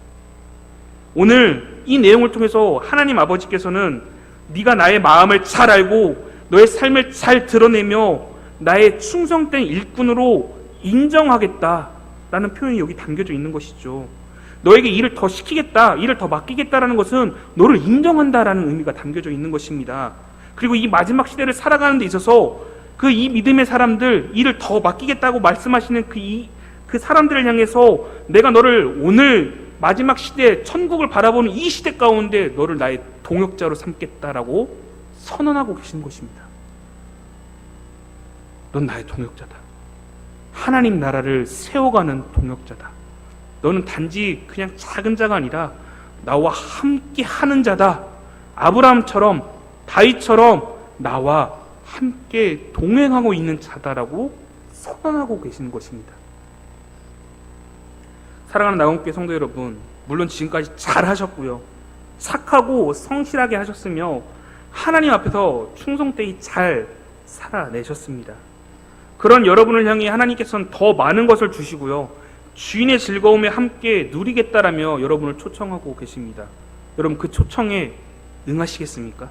오늘 이 내용을 통해서 하나님 아버지께서는 네가 나의 마음을 잘 알고 너의 삶을 잘 드러내며 나의 충성된 일꾼으로 인정하겠다라는 표현이 여기 담겨져 있는 것이죠. 너에게 일을 더 시키겠다, 일을 더 맡기겠다라는 것은 너를 인정한다라는 의미가 담겨져 있는 것입니다. 그리고 이 마지막 시대를 살아가는 데 있어서 그 이 믿음의 사람들, 일을 더 맡기겠다고 말씀하시는 그 사람들을 향해서 내가 너를 오늘 마지막 시대, 천국을 바라보는 이 시대 가운데 너를 나의 동역자로 삼겠다라고 선언하고 계시는 것입니다. 넌 나의 동역자다. 하나님 나라를 세워가는 동역자다. 너는 단지 그냥 작은 자가 아니라 나와 함께 하는 자다. 아브라함처럼, 다윗처럼 나와 함께 동행하고 있는 자다라고 선언하고 계시는 것입니다. 사랑하는 나원교회 성도 여러분, 물론 지금까지 잘하셨고요, 착하고 성실하게 하셨으며 하나님 앞에서 충성되이 잘 살아내셨습니다. 그런 여러분을 향해 하나님께서는 더 많은 것을 주시고요, 주인의 즐거움에 함께 누리겠다라며 여러분을 초청하고 계십니다. 여러분, 그 초청에 응하시겠습니까?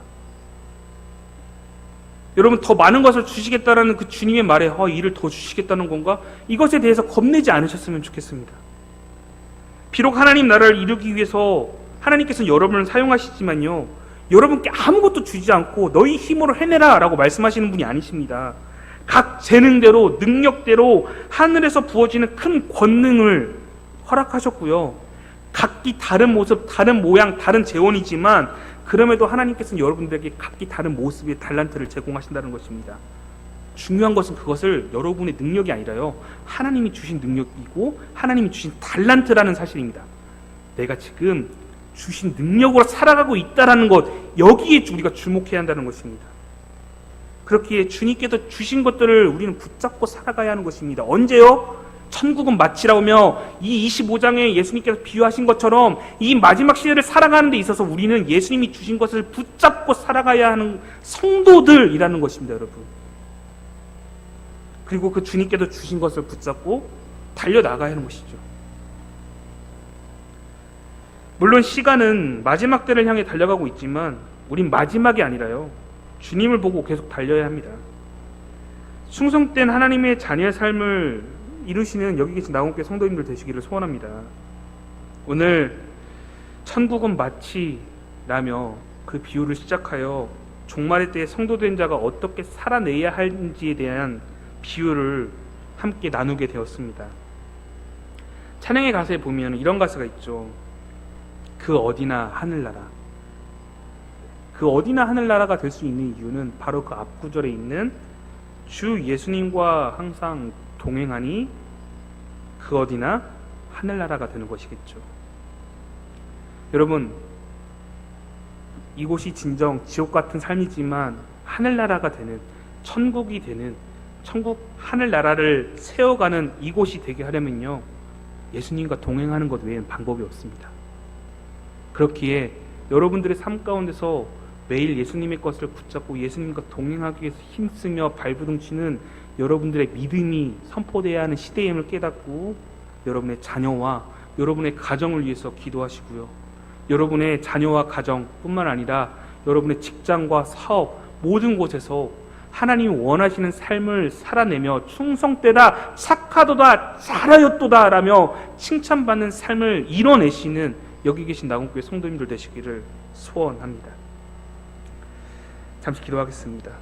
여러분, 더 많은 것을 주시겠다라는 그 주님의 말에 일을 더 주시겠다는 건가? 이것에 대해서 겁내지 않으셨으면 좋겠습니다. 비록 하나님 나라를 이루기 위해서 하나님께서는 여러분을 사용하시지만요, 여러분께 아무것도 주지 않고 너희 힘으로 해내라 라고 말씀하시는 분이 아니십니다. 각 재능대로, 능력대로 하늘에서 부어지는 큰 권능을 허락하셨고요, 각기 다른 모습, 다른 모양, 다른 재원이지만 그럼에도 하나님께서는 여러분들에게 각기 다른 모습의 달란트를 제공하신다는 것입니다. 중요한 것은 그것을 여러분의 능력이 아니라요, 하나님이 주신 능력이고 하나님이 주신 달란트라는 사실입니다. 내가 지금 주신 능력으로 살아가고 있다는 것, 여기에 우리가 주목해야 한다는 것입니다. 그렇기에 주님께서 주신 것들을 우리는 붙잡고 살아가야 하는 것입니다. 언제요? 천국은 마치라오며 이 25장에 예수님께서 비유하신 것처럼 이 마지막 시대를 살아가는 데 있어서 우리는 예수님이 주신 것을 붙잡고 살아가야 하는 성도들이라는 것입니다, 여러분. 그리고 그 주님께서 주신 것을 붙잡고 달려나가야 하는 것이죠. 물론 시간은 마지막 때를 향해 달려가고 있지만 우린 마지막이 아니라요, 주님을 보고 계속 달려야 합니다. 충성된 하나님의 자녀의 삶을 이루시는 여기 계신 나온교회 성도님들 되시기를 소원합니다. 오늘 천국은 마치라며 그 비유를 시작하여 종말의 때에 성도된 자가 어떻게 살아내야 하는지에 대한 비유를 함께 나누게 되었습니다. 찬양의 가사에 보면 이런 가사가 있죠. 그 어디나 하늘나라. 그 어디나 하늘나라가 될 수 있는 이유는 바로 그 앞구절에 있는 주 예수님과 항상 동행하니 그 어디나 하늘나라가 되는 것이겠죠. 여러분, 이곳이 진정 지옥 같은 삶이지만 하늘나라가 되는, 천국이 되는, 천국 하늘나라를 세워가는 이곳이 되게 하려면요, 예수님과 동행하는 것 외에는 방법이 없습니다. 그렇기에 여러분들의 삶 가운데서 매일 예수님의 것을 붙잡고 예수님과 동행하기 위해서 힘쓰며 발부둥치는 여러분들의 믿음이 선포되어야 하는 시대임을 깨닫고 여러분의 자녀와 여러분의 가정을 위해서 기도하시고요. 여러분의 자녀와 가정뿐만 아니라 여러분의 직장과 사업 모든 곳에서 하나님이 원하시는 삶을 살아내며 충성되다 착하도다 잘하였도다 라며 칭찬받는 삶을 이뤄내시는 여기 계신 나군교회 성도님들 되시기를 소원합니다. 잠시 기도하겠습니다.